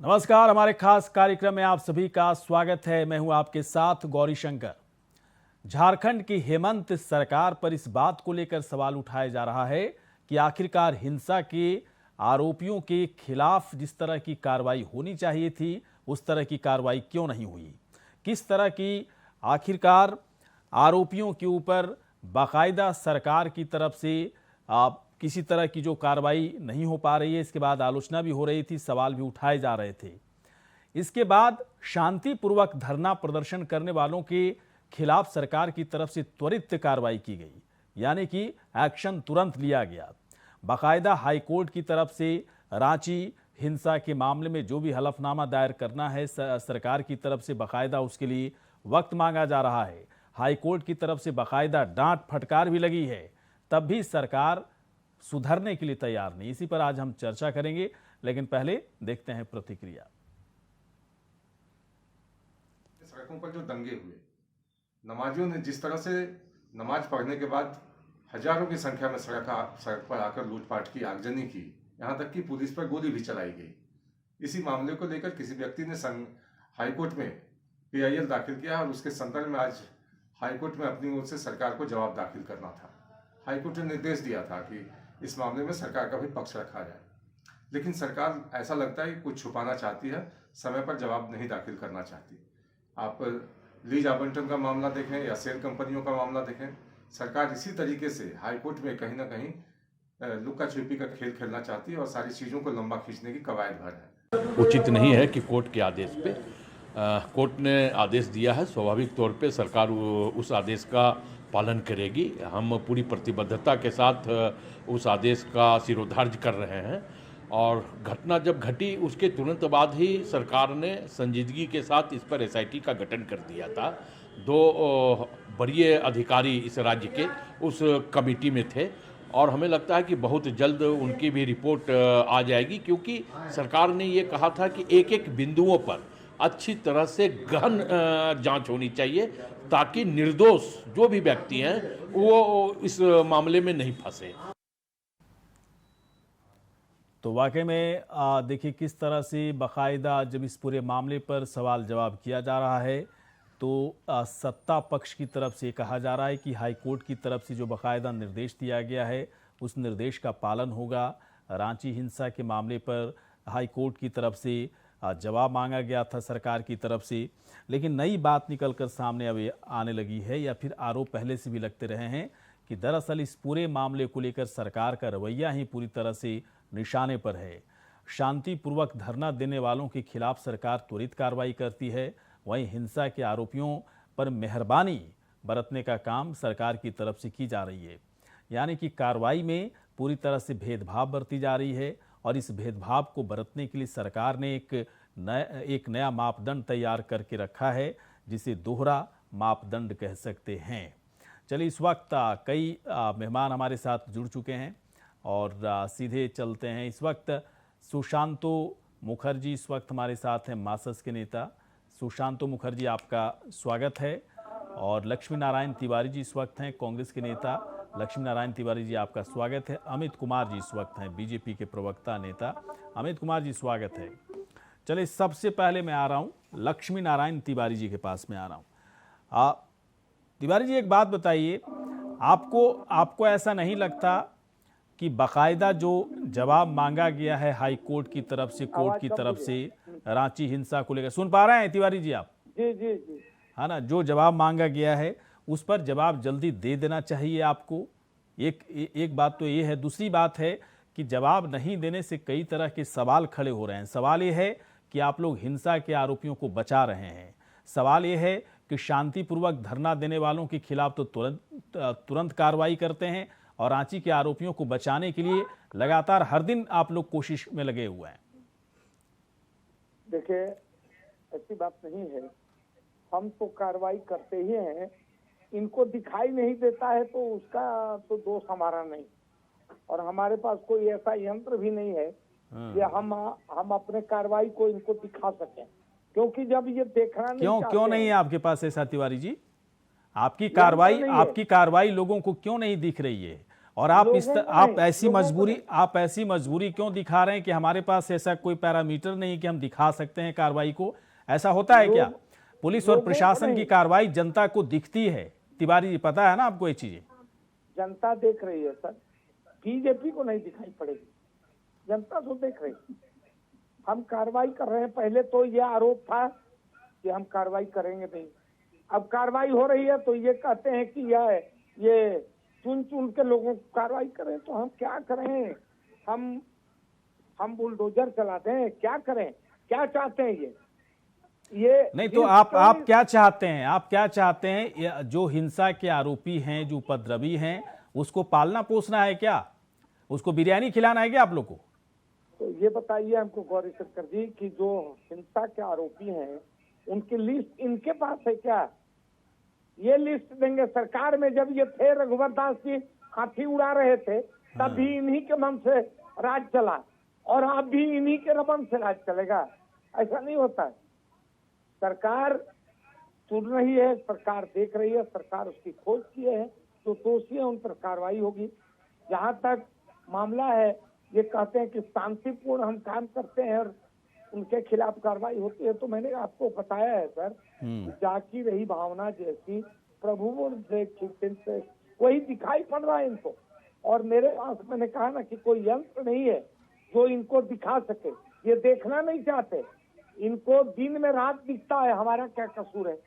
नमस्कार, हमारे खास कार्यक्रम में आप सभी का स्वागत है। मैं हूं आपके साथ गौरी शंकर। झारखंड की हेमंत सरकार पर इस बात को लेकर सवाल उठाया जा रहा है कि आखिरकार हिंसा के आरोपियों के खिलाफ जिस तरह की कार्रवाई होनी चाहिए थी उस तरह की कार्रवाई क्यों नहीं हुई। किस तरह की आखिरकार आरोपियों के ऊपर बाकायदा सरकार की तरफ से किसी तरह की जो कार्रवाई नहीं हो पा रही है। इसके बाद आलोचना भी हो रही थी, सवाल भी उठाए जा रहे थे। इसके बाद शांतिपूर्वक धरना प्रदर्शन करने वालों के खिलाफ सरकार की तरफ से त्वरित कार्रवाई की गई, यानी कि एक्शन तुरंत लिया गया। बाकायदा हाईकोर्ट की तरफ से रांची हिंसा के मामले में जो भी हलफनामा दायर करना है सरकार की तरफ से बाकायदा उसके लिए वक्त मांगा जा रहा है। हाईकोर्ट की तरफ से बाकायदा डांट फटकार भी लगी है, तब भी सरकार सुधरने के लिए तैयार नहीं। इसी पर आज हम चर्चा करेंगे, लेकिन पहले देखते हैं प्रतिक्रिया। सड़कों पर जो दंगे हुए, नमाजियों ने जिस तरह से नमाज पढ़ने के बाद हजारों की संख्या में सड़क पर आकर लूटपाट की, आगजनी की, यहां तक कि पुलिस पर गोली भी चलाई गई। इसी मामले को लेकर किसी व्यक्ति ने हाईकोर्ट में PIL दाखिल किया और उसके संदर्भ में आज हाईकोर्ट में अपनी ओर से सरकार को जवाब दाखिल करना था। हाईकोर्ट ने निर्देश दिया था कि इस मामले में सरकार का भी पक्ष रखा जाए, लेकिन सरकार ऐसा लगता है कि कुछ छुपाना चाहती है, समय पर जवाब नहीं दाखिल करना चाहती। आप लीज आवंटन का मामला देखें या शेयर कंपनियों का मामला देखें, सरकार इसी तरीके से हाईकोर्ट में कहीं ना कहीं लुका छिपी का खेल खेलना चाहती है और सारी चीज़ों को लंबा खींचने की कवायद भर है। उचित नहीं है कि कोर्ट के आदेश पे कोर्ट ने आदेश दिया है, स्वाभाविक तौर पे सरकार उस आदेश का पालन करेगी। हम पूरी प्रतिबद्धता के साथ उस आदेश का शिरोधार्य कर रहे हैं और घटना जब घटी उसके तुरंत बाद ही सरकार ने संजीदगी के साथ इस पर SIT का गठन कर दिया था। 2 वरीय अधिकारी इस राज्य के उस कमेटी में थे और हमें लगता है कि बहुत जल्द उनकी भी रिपोर्ट आ जाएगी, क्योंकि सरकार ने ये कहा था कि एक एक बिंदुओं पर अच्छी तरह से गहन जांच होनी चाहिए ताकि निर्दोष जो भी व्यक्ति हैं वो इस मामले में नहीं फंसे। तो वाकई में देखिए किस तरह से बाकायदा जब इस पूरे मामले पर सवाल जवाब किया जा रहा है तो सत्ता पक्ष की तरफ से कहा जा रहा है कि हाईकोर्ट की तरफ से जो बाकायदा निर्देश दिया गया है उस निर्देश का पालन होगा। रांची हिंसा के मामले पर हाईकोर्ट की तरफ से जवाब मांगा गया था सरकार की तरफ से, लेकिन नई बात निकलकर सामने अब आने लगी है या फिर आरोप पहले से भी लगते रहे हैं कि दरअसल इस पूरे मामले को लेकर सरकार का रवैया ही पूरी तरह से निशाने पर है। शांतिपूर्वक धरना देने वालों के खिलाफ सरकार त्वरित कार्रवाई करती है, वहीं हिंसा के आरोपियों पर मेहरबानी बरतने का काम सरकार की तरफ से की जा रही है। यानी कि कार्रवाई में पूरी तरह से भेदभाव बरती जा रही है और इस भेदभाव को बरतने के लिए सरकार ने एक नया मापदंड तैयार करके रखा है, जिसे दोहरा मापदंड कह सकते हैं। चलिए, इस वक्त कई मेहमान हमारे साथ जुड़ चुके हैं और सीधे चलते हैं। इस वक्त सुशांतो मुखर्जी इस वक्त हमारे साथ हैं, मासस के नेता। सुशांतो मुखर्जी, आपका स्वागत है। और लक्ष्मी नारायण तिवारी जी इस वक्त हैं, कांग्रेस के नेता। लक्ष्मी नारायण तिवारी जी, आपका स्वागत है। अमित कुमार जी इस वक्त हैं, BJP के प्रवक्ता नेता। अमित कुमार जी, स्वागत है। चलिए, सबसे पहले मैं आ रहा हूँ लक्ष्मी नारायण तिवारी जी के पास में आ रहा हूँ। तिवारी जी, एक बात बताइए, आपको ऐसा नहीं लगता कि बाकायदा जो जवाब मांगा गया है हाई कोर्ट की तरफ से, कोर्ट की तरफ से रांची हिंसा को लेकर, सुन पा रहे हैं तिवारी जी आप? जी, है ना, जो जवाब मांगा गया है उस पर जवाब जल्दी दे देना चाहिए आपको। एक बात तो ये है। दूसरी बात है कि जवाब नहीं देने से कई तरह के सवाल खड़े हो रहे हैं। सवाल ये है कि आप लोग हिंसा के आरोपियों को बचा रहे हैं। सवाल ये है कि शांतिपूर्वक धरना देने वालों के खिलाफ तो तुरंत कार्रवाई करते हैं और रांची के आरोपियों को बचाने के लिए लगातार हर दिन आप लोग कोशिश में लगे हुए हैं। देखिए, ऐसी बात नहीं है, हम तो कार्रवाई करते ही हैं। इनको दिखाई नहीं देता है तो उसका तो दोष हमारा नहीं, और हमारे पास कोई ऐसा यंत्र भी नहीं है कि हम अपने कार्रवाई को इनको दिखा सकें, क्योंकि जब ये देखना नहीं क्यों नहीं है आपके पास ऐसा तिवारी जी? आपकी कार्रवाई लोगों को क्यों नहीं दिख रही है? और आप लोगों को आप नहीं, ऐसी लोगों को मजबूरी नहीं। आप ऐसी मजबूरी क्यों दिखा रहे हैं कि हमारे पास ऐसा कोई पैरामीटर नहीं कि हम दिखा सकते हैं कार्रवाई को? ऐसा होता है क्या? पुलिस और लोगों को प्रशासन की नहीं। कार्रवाई जनता को दिखती है। तिवारी जी, पता है ना आपको ये चीजें? जनता देख रही है सर, बीजेपी को नहीं दिखाई पड़ेगी, जनता तो देख रही है। हम कार्रवाई कर रहे हैं। पहले तो ये आरोप था कि हम कार्रवाई करेंगे नहीं, अब कार्रवाई हो रही है तो ये कहते हैं कि ये चुन चुन के लोगों को कार्रवाई करें। तो हम क्या करें? हम बुलडोजर चला दें? क्या करें? क्या चाहते हैं ये नहीं तो आप क्या चाहते हैं? आप क्या चाहते हैं? जो हिंसा के आरोपी हैं, जो उपद्रवी हैं, उसको पालना पोसना है क्या? उसको बिरयानी खिलाना है क्या आप लोग को? तो ये बताइए हमको गौरी शंकर जी कि जो हिंसा के आरोपी हैं उनकी लिस्ट इनके पास है क्या? ये लिस्ट देंगे सरकार में। जब ये थे रघुवर दास जी हाथी उड़ा रहे थे तब भी इन्हीं के नाम से राज चला, और अब भी इन्हीं के रमन से राज चलेगा? ऐसा नहीं होता है। सरकार सुन रही है, सरकार देख रही है, सरकार उसकी खोज किए है, जो दोषी है उन पर कार्रवाई होगी। जहां तक मामला है, ये कहते हैं कि शांतिपूर्ण हम काम करते हैं और उनके खिलाफ कार्रवाई होती है, तो मैंने आपको बताया है सर, जाकी रही भावना जैसी प्रभु से वही दिखाई पड़ रहा है इनको। और मेरे पास, मैंने कहा ना कि कोई यंत्र नहीं है जो इनको दिखा सके। ये देखना नहीं चाहते, इनको दिन में रात दिखता है। हमारा क्या कसूर है?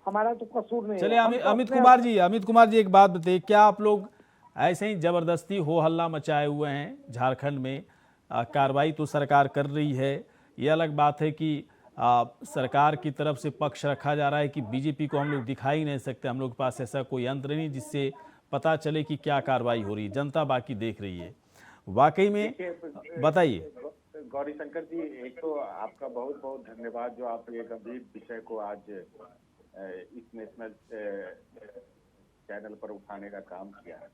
हमारा तो कसूर नहीं है। चलिए हम तो अमित अपने कुमार जी एक बात बताइए, क्या आप लोग ऐसे ही जबरदस्ती हो हल्ला मचाए हुए हैं झारखंड में? कार्रवाई तो सरकार कर रही है, ये अलग बात है कि सरकार की तरफ से पक्ष रखा जा रहा है कि बीजेपी को हम लोग दिखा ही नहीं सकते, हम लोग के पास ऐसा कोई यंत्र नहीं जिससे पता चले कि क्या कार्रवाई हो रही है, जनता बाकी देख रही है। वाकई में बताइए। गौरी शंकर जी, एक तो आपका बहुत बहुत धन्यवाद जो आप ये गंभीर विषय को आज इस नेशनल चैनल पर उठाने का काम किया है।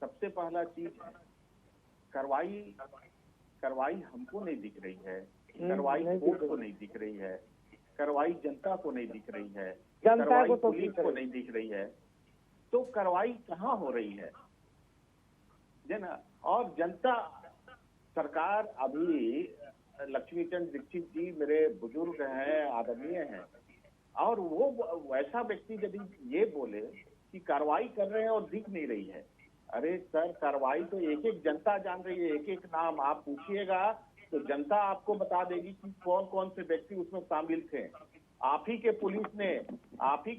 सबसे पहला चीज है, कार्रवाई हमको नहीं दिख रही है, कार्रवाई कोर्ट को नहीं दिख रही है, कार्रवाई जनता को नहीं दिख रही है, कार्रवाई पुलिस को नहीं दिख रही है, तो कार्रवाई कहाँ हो रही है ना? और जनता, सरकार, अभी लक्ष्मीचंद दीक्षित जी मेरे बुजुर्ग हैं, आदरणीय हैं, और वो वैसा व्यक्ति यदि ये बोले कि कार्रवाई कर रहे हैं और दिख नहीं रही है, अरे सर, कार्रवाई तो एक एक जनता जान रही है। एक एक नाम आप पूछिएगा तो जनता आपको बता देगी कि कौन कौन से व्यक्ति उसमें शामिल थे। आप ही के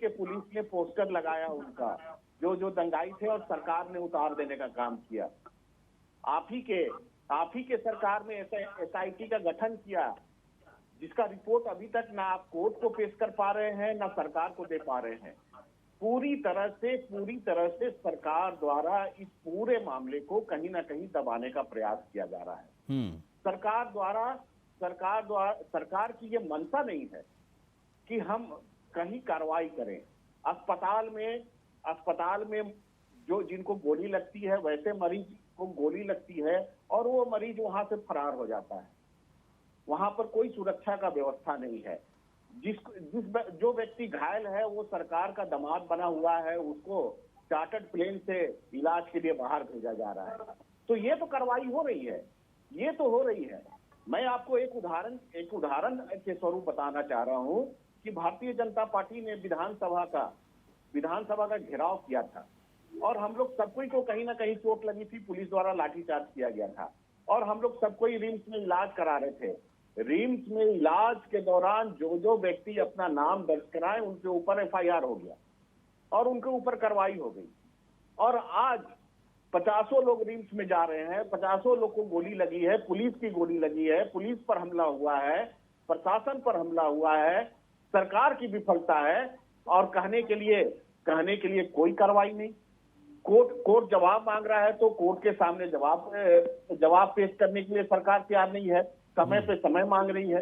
पुलिस ने पोस्टर लगाया उनका, जो दंगाई थे, और सरकार ने उतार देने का काम किया। आप ही के सरकार में SIT का गठन किया, जिसका रिपोर्ट अभी तक ना आप कोर्ट को पेश कर पा रहे हैं, ना सरकार को दे पा रहे हैं। पूरी तरह से सरकार द्वारा इस पूरे मामले को कहीं ना कहीं दबाने का प्रयास किया जा रहा है। सरकार की ये मंशा नहीं है कि हम कहीं कार्रवाई करें। अस्पताल में जो जिनको गोली लगती है, वैसे मरीज को गोली लगती है और वो मरीज वहां से फरार हो जाता है। वहां पर कोई सुरक्षा का व्यवस्था नहीं है। जो व्यक्ति घायल है वो सरकार का दामाद बना हुआ है, उसको चार्टर्ड प्लेन से इलाज के लिए बाहर भेजा जा रहा है। तो ये तो कार्रवाई हो रही है, मैं आपको एक उदाहरण के स्वरूप बताना चाह रहा हूं कि भारतीय जनता पार्टी ने विधानसभा का घेराव किया था, और हम लोग सबको को कहीं ना कहीं चोट लगी थी, पुलिस द्वारा लाठीचार्ज किया गया था, और हम लोग सबको रिम्स में इलाज करा रहे थे। रिम्स में इलाज के दौरान जो व्यक्ति अपना नाम दर्ज कराए उनके ऊपर FIR हो गया और उनके ऊपर कार्रवाई हो गई। और आज 50 लोग रिम्स में जा रहे हैं, 50 लोग को गोली लगी है, पुलिस की गोली लगी है, पुलिस पर हमला हुआ है, प्रशासन पर हमला हुआ है, सरकार की विफलता है, और कहने के लिए कोई कार्रवाई नहीं। कोर्ट जवाब मांग रहा है तो कोर्ट के सामने जवाब पेश करने के लिए सरकार तैयार नहीं है, समय पे समय मांग रही है।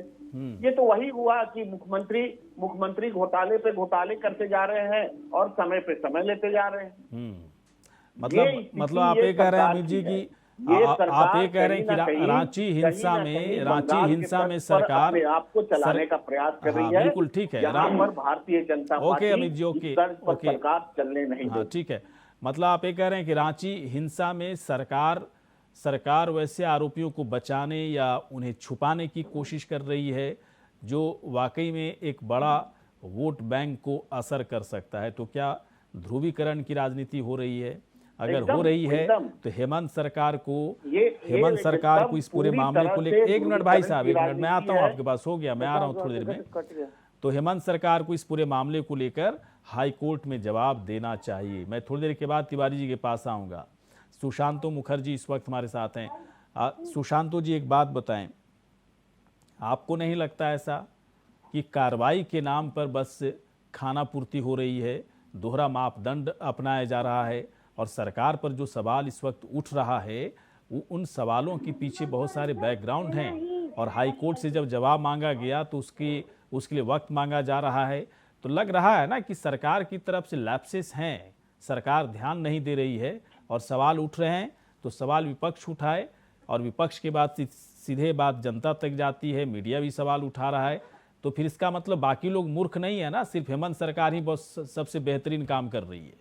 ये तो वही हुआ कि मुख्यमंत्री घोटाले पे घोटाले करते जा रहे हैं और समय पे समय लेते जा रहे हैं। मतलब आप ये कह रहे हैं अमित जी की, आप ये कह रहे हैं कि रांची हिंसा में सरकार आपको चलाने का प्रयास कर रही है। बिल्कुल ठीक है, यहाँ पर भारतीय जनता पार्टी अमित जी, सरकार चलने नहीं देती। ठीक है। मतलब आप ये कह रहे हैं कि रांची हिंसा में सरकार वैसे आरोपियों को बचाने या उन्हें छुपाने की कोशिश कर रही है जो वाकई में एक बड़ा वोट बैंक को असर कर सकता है। तो क्या ध्रुवीकरण की राजनीति हो रही है? अगर हो रही है तो हेमंत सरकार को इस पूरे मामले को लेकर, एक मिनट भाई साहब, एक मिनट, मैं आता हूं आपके पास, हो गया, मैं आ रहा हूं थोड़ी देर में। तो हेमंत सरकार को इस पूरे मामले को लेकर हाई कोर्ट में जवाब देना चाहिए। मैं थोड़ी देर के बाद तिवारी जी के पास आऊंगा। सुशांतो मुखर्जी इस वक्त हमारे साथ हैं। सुशांतो जी, एक बात बताएं, आपको नहीं लगता ऐसा कि कार्रवाई के नाम पर बस खाना पूर्ति हो रही है, दोहरा मापदंड अपनाया जा रहा है और सरकार पर जो सवाल इस वक्त उठ रहा है उन सवालों के पीछे बहुत सारे बैकग्राउंड हैं और हाई कोर्ट से जब जवाब मांगा गया तो उसके लिए वक्त मांगा जा रहा है। तो लग रहा है ना कि सरकार की तरफ से लैप्सेस हैं, सरकार ध्यान नहीं दे रही है और सवाल उठ रहे हैं तो सवाल विपक्ष उठाए और विपक्ष के बाद सीधे बात जनता तक जाती है, मीडिया भी सवाल उठा रहा है। तो फिर इसका मतलब बाकी लोग मूर्ख नहीं है ना, सिर्फ हेमंत सरकार ही बस सबसे बेहतरीन काम कर रही है।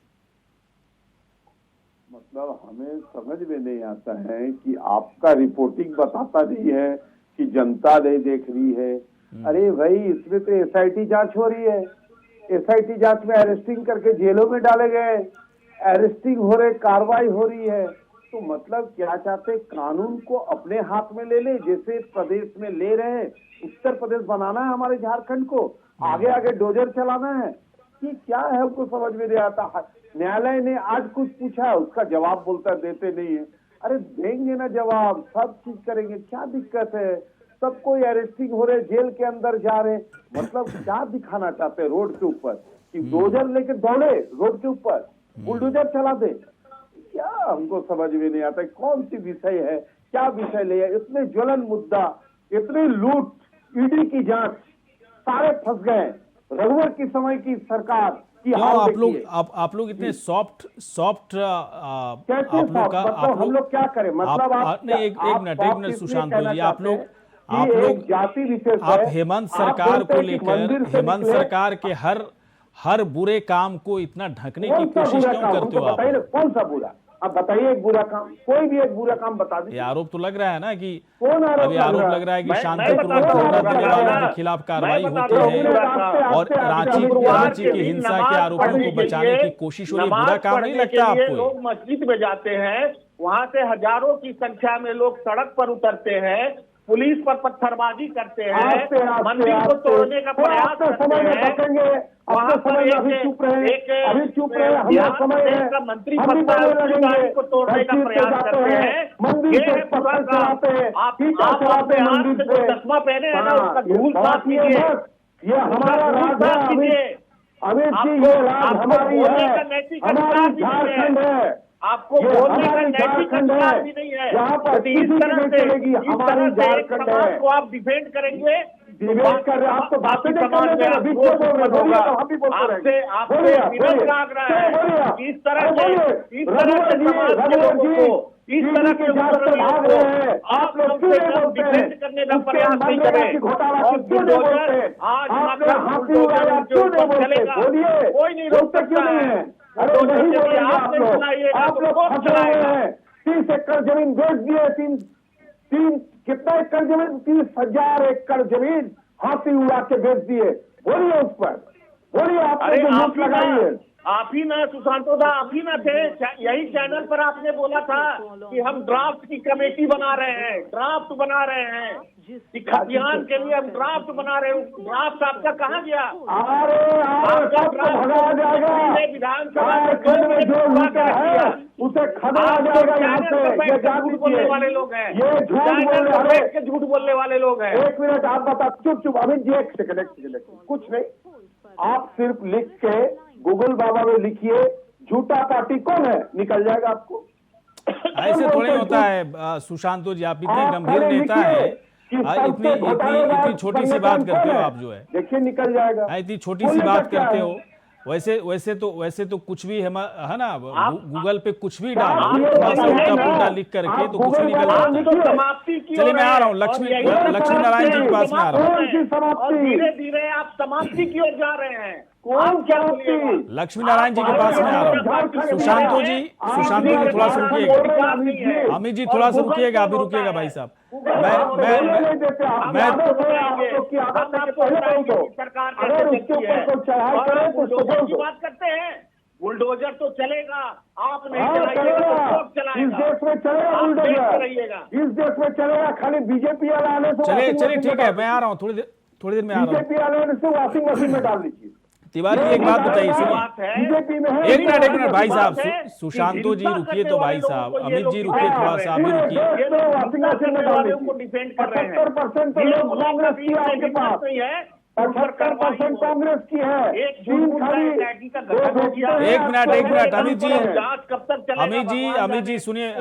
मतलब हमें समझ में नहीं आता है कि आपका रिपोर्टिंग बताता नहीं है कि जनता नहीं देख रही है। अरे भाई, इसमें तो एसआईटी जांच हो रही है, एसआईटी जांच में अरेस्टिंग करके जेलों में डाले गए, अरेस्टिंग हो रहे, कार्रवाई हो रही है। तो मतलब क्या चाहते, कानून को अपने हाथ में ले ले, जैसे प्रदेश में ले रहे हैं। उत्तर प्रदेश बनाना है हमारे झारखंड को, आगे आगे डोजर चलाना है कि क्या है, हमको समझ में नहीं आता। न्यायालय ने आज कुछ पूछा है, उसका जवाब बोलता देते नहीं है। अरे देंगे ना जवाब, सब चीज करेंगे, क्या दिक्कत है? सब कोई अरेस्टिंग हो रहे, जेल के अंदर जा रहे, मतलब क्या दिखाना चाहते हैं रोड के ऊपर कि डोजर लेके दौड़े रोड के ऊपर, बुलडोजर चला दे? क्या हमको समझ में नहीं आता कौन सी विषय है, क्या विषय ले, इतने ज्वलन मुद्दा, इतने लूट, ईडी की जांच, सारे फंस गए। रघुवर की समय की सरकार की क्यों आप लोग इतने सॉफ्ट हम लोग क्या करें? मतलब एक मिनट सुशांत जी, आप लोग जाति विशेष, आप हेमंत सरकार को लेकर, हेमंत सरकार के हर बुरे काम को इतना ढकने की कोशिश क्यों करते हो आप? कौन सा बुरा? अब बताइए एक बुरा काम, कोई भी एक बुरा काम बता दीजिए। ये आरोप तो लग रहा है ना कि अभी आरोप लग रहा है कि शांतिपूर्वक धरना देने वालों के खिलाफ कार्रवाई होती है और रांची की हिंसा के आरोपियों को बचाने की कोशिश हो रही है। बुरा काम नहीं लगता आपको? लोग मस्जिद में जाते हैं, वहां से हजारों की संख्या में लोग सड़क पर उतरते हैं, पुलिस पर पत्थरबाजी करते हैं, मंदिर को तोड़ने का प्रयास करते हैं। वहां पर मंत्री गाड़ी को तोड़ने का प्रयास करते हैं। आप चश्मा पहने हैं ना, उसका धूल साफ कीजिए। ये हमारा राज है अमित जी, ये राज हमारी है, हमारी झारखंड है, आपको बोलने का नैतिक अधिकार भी नहीं है। यहाँ पर इस तरह से एक समाज को आप डिफेंड करेंगे, डिबेट कर रहे हैं। आप तो बातें नहीं कर रहे, अभी क्यों बोल रहे हैं? आपसे विनम्र आग्रह है, इस तरह से इस तरह के आप लोग डिफेंड करने का प्रयास नहीं करें। कोई नहीं रोक सकता है। अरे नहीं बोलेंगे आप लोग हैं। 30 एकड़ जमीन बेच दिए, तीन कितना एकड़ जमीन? 30,000 एकड़ जमीन हाथी उड़ा के बेच दिए। बोलिए उस पर, बोलिए आप लगाइए। आप ही ना सुशांतो दा, आप ही ना थे, यही चैनल पर आपने बोला था कि हम ड्राफ्ट की कमेटी बना रहे हैं, ड्राफ्ट बना रहे हैं कि खतियान के लिए हम ड्राफ्ट बना रहे हैं। ड्राफ्ट आपका कहाँ गया? भगा जाएगा विधानसभा उसे खड़ा जाएगा। झूठ बोलने वाले लोग हैं, ये झूठ बोलने वाले लोग हैं। एक मिनट आप बता, चुप अमित जी, एक सेकंड, कुछ नहीं, आप सिर्फ लिख के गूगल बाबा में लिखिए झूठा पार्टी कौन है, निकल जाएगा आपको। ऐसे थोड़े होता है सुशांतो जी, आप इतने गंभीर नेता है, इतनी छोटी सी बात करते हो आप, जो है देखिए निकल जाएगा। इतनी छोटी सी बात करते हो। वैसे तो कुछ भी है ना, गूगल पे कुछ भी डालो, थोड़ा सा उल्टा पुल्टा लिख करके तो कुछ भी निकल जाता है। चलिए मैं आ रहा हूँ, लक्ष्मी नारायण जी के पास में आ रहा हूँ। धीरे धीरे आप समाप्ति की ओर जा रहे हैं। कौन सा मुफ्ती? लक्ष्मी नारायण जी के पास में आ रहा हूँ। सुशांतो जी थोड़ा सा रुकिएगा। अमित जी थोड़ा सा रुकिएगा, अभी रुकिएगा भाई साहब। बात करते हैं, बुलडोजर तो चलेगा, आप नहीं चलेगा, इस देश में चलेगा बुलडोजर, इस देश में चलेगा। खाली बीजेपी वाले आने से चलिए ठीक है, मैं आ रहा हूँ, थोड़ी देर में आ रहा हूँ। बीजेपी वाले आने से वॉशिंग मशीन में डाल दीजिए। तिवारी जी एक बात बताइए, सुनिए, बीजेपी में है। एक मिनट भाई साहब, सुशांतो जी रुकिए तो भाई साहब, अमित जी रुकिए थोड़ा सा, अभी रुकिए। वॉशिंग मशीन में डाल दीजिए। 75% तो लोग कांग्रेस की है आपके पास, 75% कांग्रेस की है। अमित जी सुनिए,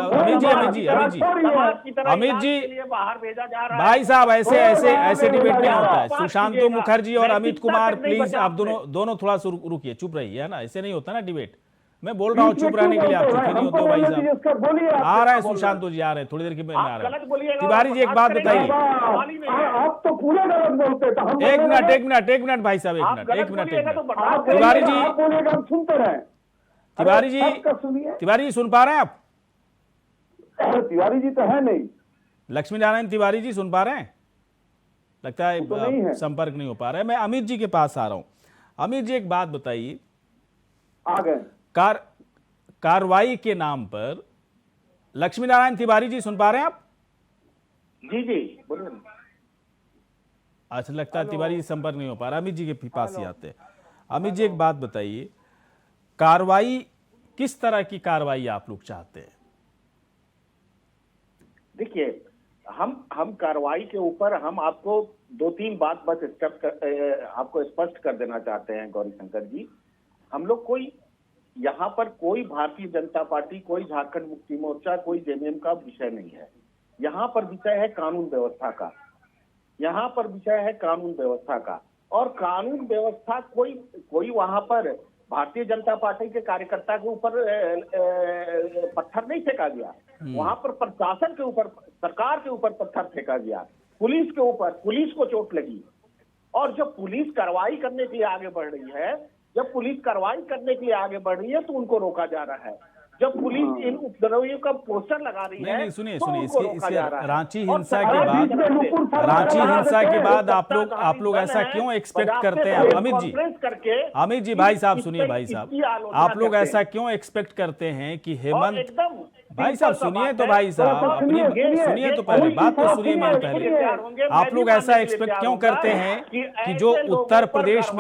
अमित जी बाहर भेजा जा रहा है। भाई साहब, ऐसे डिबेट नहीं होता है। सुशांतो मुखर्जी और अमित कुमार प्लीज आप दोनों थोड़ा सा रुकिए, चुप रहिए, है ना, ऐसे नहीं होता ना डिबेट। मैं बोल रहा हूँ चुप रहने के लिए, आप चुप नहीं होते हो भाई साहब। आ रहे हैं सुशांतो जी, आ रहे हैं, थोड़ी देर के में आ रहे हैं। तिवारी जी एक बात बताइए, आप तो पूरे गलत बोलते हैं। एक मिनट भाई साहब, एक मिनट तिवारी जी, हम सुनते रहे। तिवारी जी सुन पा रहे हैं आप? तिवारी जी तो है नहीं। लक्ष्मी नारायण तिवारी जी सुन पा रहे हैं? लगता है संपर्क नहीं हो पा रहा है। मैं अमित जी के पास आ रहा हूं। अमित जी एक बात बताइए, आ गए कार्रवाई के नाम पर लक्ष्मी नारायण तिवारी जी सुन पा रहे हैं आप? जी बोलिए। अच्छा, लगता है तिवारी जी संपर्क नहीं हो पा रहा। अमित जी के पास ही आते हैं। अमित जी एक बात बताइए, कार्रवाई किस तरह की कार्रवाई आप लोग चाहते हैं? देखिए, हम कार्रवाई के ऊपर हम आपको 2-3 बात बस आपको स्पष्ट कर देना चाहते हैं गौरी शंकर जी। हम लोग यहाँ पर कोई भारतीय जनता पार्टी, कोई झारखंड मुक्ति मोर्चा, कोई जेएमएम का विषय नहीं है। यहाँ पर विषय है कानून व्यवस्था का। यहाँ पर विषय है कानून व्यवस्था का, और कानून व्यवस्था कोई वहां पर भारतीय जनता पार्टी के कार्यकर्ता के ऊपर पत्थर नहीं फेंका गया। वहां पर प्रशासन के ऊपर, सरकार के ऊपर पत्थर फेंका गया, पुलिस के ऊपर, पुलिस को चोट लगी। और जब पुलिस कार्रवाई करने के लिए आगे बढ़ रही है, तो उनको रोका जा रहा है। जब पुलिस इन उपद्रवियों का पोस्टर लगा रही है, नहीं सुनिए, इसके रांची हिंसा के बाद आप लोग ऐसा क्यों एक्सपेक्ट करते हैं? अमित जी भाई साहब सुनिए, भाई साहब आप लोग ऐसा क्यों एक्सपेक्ट करते हैं कि हेमंत भाई साहब सुनिए तो, भाई साहब अपनी सुनिए तो, पहले बात तो सुनिए मेरी पहले। आप लोग ऐसा एक्सपेक्ट क्यों करते हैं कि जो उत्तर प्रदेश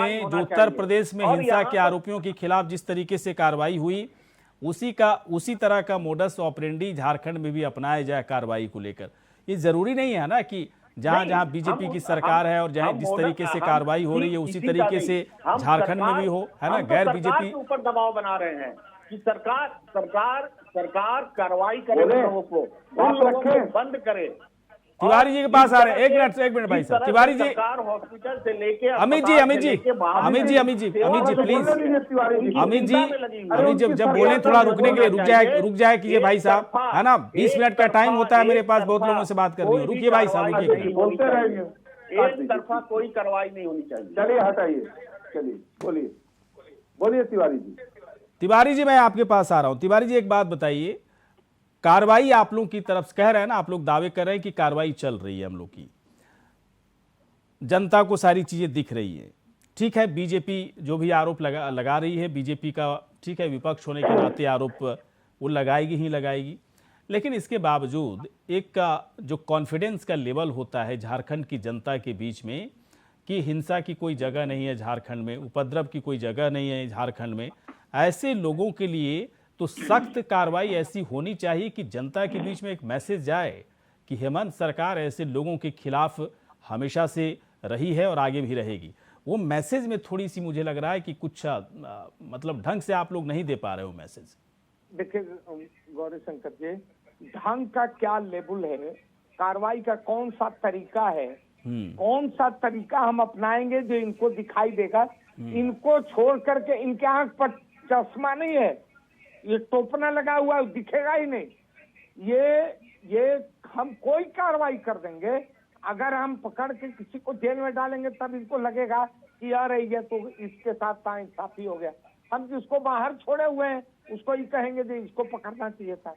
में हिंसा के आरोपियों के खिलाफ जिस तरीके से कार्रवाई हुई, उसी तरह का मोडस ऑपरेंडी झारखंड में भी अपनाया जाए कार्रवाई को लेकर? ये जरूरी नहीं है ना कि जहां बीजेपी की सरकार है और जहां जिस तरीके से कार्रवाई हो रही है उसी तरीके से झारखंड में भी हो, है ना? गैर बीजेपी ऊपर दबाव बना रहे हैं कि सरकार कार्रवाई करे, लोगों को बंद करे। तिवारी जी के पास आ रहे हैं, एक मिनट भाई साहब। तिवारी जी, हॉस्पिटल से लेके अमित जी प्लीज, अमित जी जब बोले थोड़ा रुकने के लिए रुक जाए कीजिए भाई साहब, है ना? 20 मिनट का टाइम होता है मेरे पास, बहुत लोगों से बात करनी है। रुकिए भाई साहब, रुकिए। बोलते रहेंगे, एक तरफा कोई कार्रवाई नहीं होनी चाहिए। चलिए हटाइए, चलिए बोलिए तिवारी जी मैं आपके पास आ रहा हूं। तिवारी जी एक बात बताइए, कार्रवाई आप लोग की तरफ से कह रहे हैं ना, आप लोग दावे कर रहे हैं कि कार्रवाई चल रही है हम लोग की, जनता को सारी चीजें दिख रही है, ठीक है। बीजेपी जो भी आरोप लगा रही है, बीजेपी का ठीक है, विपक्ष होने के नाते आरोप वो लगाएगी, लेकिन इसके बावजूद एक जो कॉन्फिडेंस का लेवल होता है झारखंड की जनता के बीच में कि हिंसा की कोई जगह नहीं है झारखंड में, उपद्रव की कोई जगह नहीं है झारखंड में, ऐसे लोगों के लिए तो सख्त कार्रवाई ऐसी होनी चाहिए कि जनता के बीच में एक मैसेज जाए कि हेमंत सरकार ऐसे लोगों के खिलाफ हमेशा से रही है और आगे भी रहेगी। वो मैसेज में थोड़ी सी मुझे लग रहा है कि कुछ मतलब ढंग से आप लोग नहीं दे पा रहे हो मैसेज। देखिए गौरी शंकर जी, ढंग का क्या लेवल है, कार्रवाई का कौन सा तरीका है, कौन सा तरीका हम अपनाएंगे जो इनको दिखाई देगा? इनको छोड़ करके इनके आंख पर चश्मा नहीं है, ये टोपना लगा हुआ दिखेगा ही नहीं। ये हम कोई कार्रवाई कर देंगे, अगर हम पकड़ के किसी को जेल में डालेंगे तब इनको लगेगा कि यार ये तो इसके साथ नाइंसाफी हो गया। हम जिसको बाहर छोड़े हुए हैं उसको ही कहेंगे कि इसको पकड़ना चाहिए था।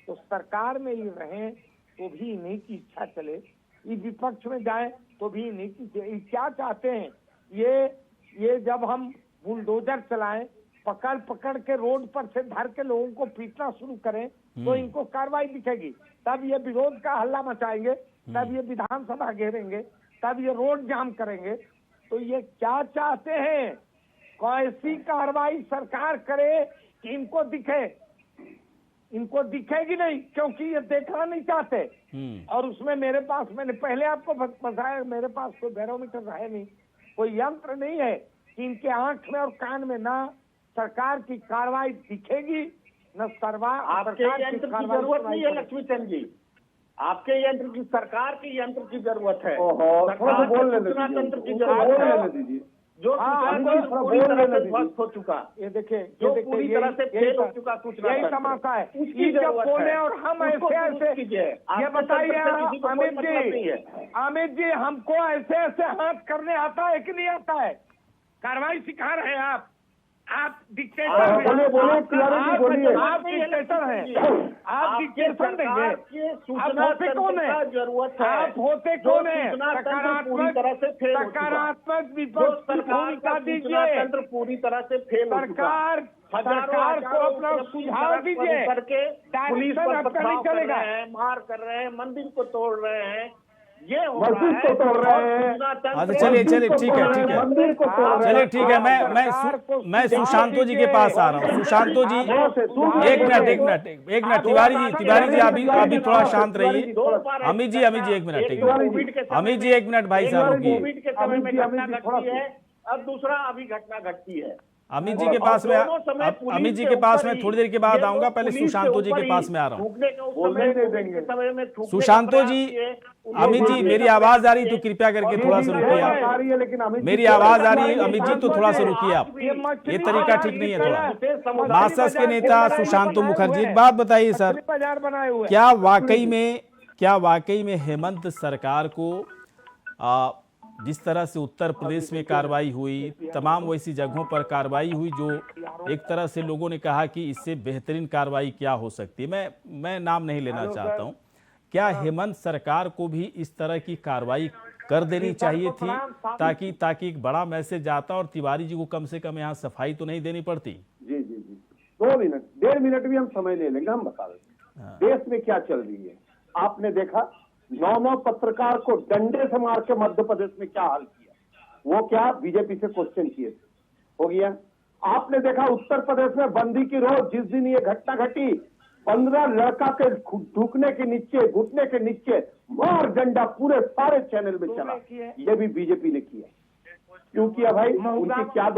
तो सरकार में ये रहे तो भी इन्हीं की इच्छा चले, ये विपक्ष में जाए तो भी इन्हीं की क्या चाहते हैं। ये जब हम बुलडोजर चलाएं, पकड़ पकड़ के रोड पर से धर के लोगों को पीटना शुरू करें तो इनको कार्रवाई दिखेगी, तब ये विरोध का हल्ला मचाएंगे, तब ये विधानसभा घेरेंगे, तब ये रोड जाम करेंगे। तो ये क्या चाहते हैं, कैसी कार्रवाई सरकार करे कि इनको दिखे? इनको दिखेगी नहीं, क्योंकि ये देखना नहीं चाहते। और उसमें मेरे पास, मैंने पहले आपको बताया, मेरे पास कोई बैरोमीटर है नहीं, कोई यंत्र नहीं है कि इनके आंख में और कान में ना सरकार की कार्रवाई दिखेगी न आपके यंत्र की जरूरत नहीं है लक्ष्मीचंद जी, आपके यंत्र की, सरकार की यंत्र की जरूरत है। सरकार को सूचना तंत्र की जरूरत है जो पूरी तरह से ध्वस्त हो चुका। ये देखिए, जो पूरी तरह से फेल हो चुका सूचना, यही तमाशा है उसकी जरूरत है। और हम ऐसे ये बताइए अमित जी, हमको ऐसे हाथ करने आता है कि नहीं आता है? कार्रवाई सिखा रहे हैं आप डिक्टेटर हैं, आप डिक्टेटर हैं, आप डिक्टेशन देंगे। आप होते कौन है? आप होते कौन है? सकारात्मक विपक्ष की भूमिका दीजिए। तंत्र पूरी तरह से फेल हो चुका। सरकार को अपना सुझाव दीजिए। पुलिस पर पथराव कर रहे हैं, मार कर रहे हैं, मंदिर को तोड़ रहे हैं, ये हो रहा है। चलिए ठीक है चलिए ठीक है। मैं सुशांतो जी के पास आ रहा हूँ। सुशांतो जी एक मिनट तिवारी जी अभी थोड़ा शांत रहिए। अमित जी एक मिनट भाई साहब रुकिए। कोविड के समय में घटना घटती है, अब दूसरा अभी घटना घटती है। अमित जी के पास में थोड़ी देर के बाद आऊंगा, पहले सुशांतो जी के पास में आ रहा हूँ। सुशांतो जी, अमित जी मेरी आवाज आ रही तो कृपया करके थोड़ा सा रुकिए आप। मेरी आवाज आ रही है अमित जी, तो थोड़ा सा रुकिए आप, ये तरीका ठीक नहीं है थोड़ा। मार्क्सवादी के नेता सुशांतो मुखर्जी, एक बात बताइए सर, क्या वाकई में हेमंत सरकार को जिस तरह से उत्तर प्रदेश में कार्रवाई हुई, तमाम वैसी जगहों पर कार्रवाई हुई जो एक तरह से लोगों ने कहा कि इससे बेहतरीन कार्रवाई क्या हो सकती है, मैं नाम नहीं लेना चाहता हूं, क्या हेमंत सरकार को भी इस तरह की कार्रवाई कर देनी चाहिए थी ताकि एक बड़ा मैसेज आता और तिवारी जी को कम से कम यहाँ सफाई तो नहीं देनी पड़ती? जी 2 मिनट 1.5 मिनट भी हम समय ले लेंगे, हम बता देंगे देश में क्या चल रही है। आपने देखा 9 पत्रकार को डंडे से मार के मध्य प्रदेश में क्या हाल किया, वो क्या बीजेपी से क्वेश्चन किए थे, हो गया। आपने देखा उत्तर प्रदेश में बंदी की रोज जिस दिन ये घटना घटी, 15 लड़का के ढुकने के नीचे, घुटने के नीचे मार डंडा पूरे सारे चैनल में चला, ये भी बीजेपी ने किया। क्यों किया भाई? उनकी क्या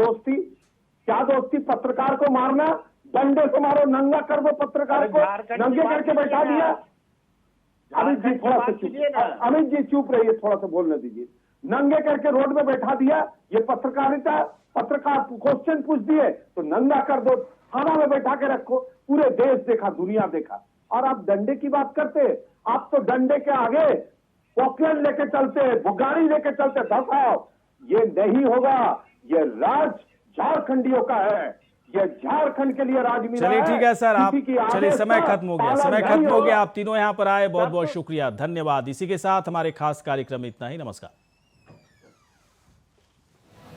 दोस्ती पत्रकार को मारना, डंडे से मारो, नंगा कर दो पत्रकार को, नंगे करके बैठा दिया। अमित जी थोड़ा सा अमित जी चुप रहिए, थोड़ा सा बोलने दीजिए। नंगे करके रोड में बैठा दिया, ये पत्रकार क्वेश्चन पूछ दिए तो नंगा कर दो, थाना में बैठा के रखो, पूरे देश देखा, दुनिया देखा। और आप डंडे की बात करते, आप तो डंडे के आगे पॉकलेट लेके चलते, गाड़ी लेके चलते, धसाओ, ये नहीं होगा। ये राज झारखंडियों का है, ये झारखंड के लिए राज मिला। चलिए ठीक है सर, आप चलिए, समय खत्म हो गया, आप तीनों यहाँ पर आए, बहुत बहुत शुक्रिया, धन्यवाद। इसी के साथ हमारे खास कार्यक्रम में इतना ही, नमस्कार।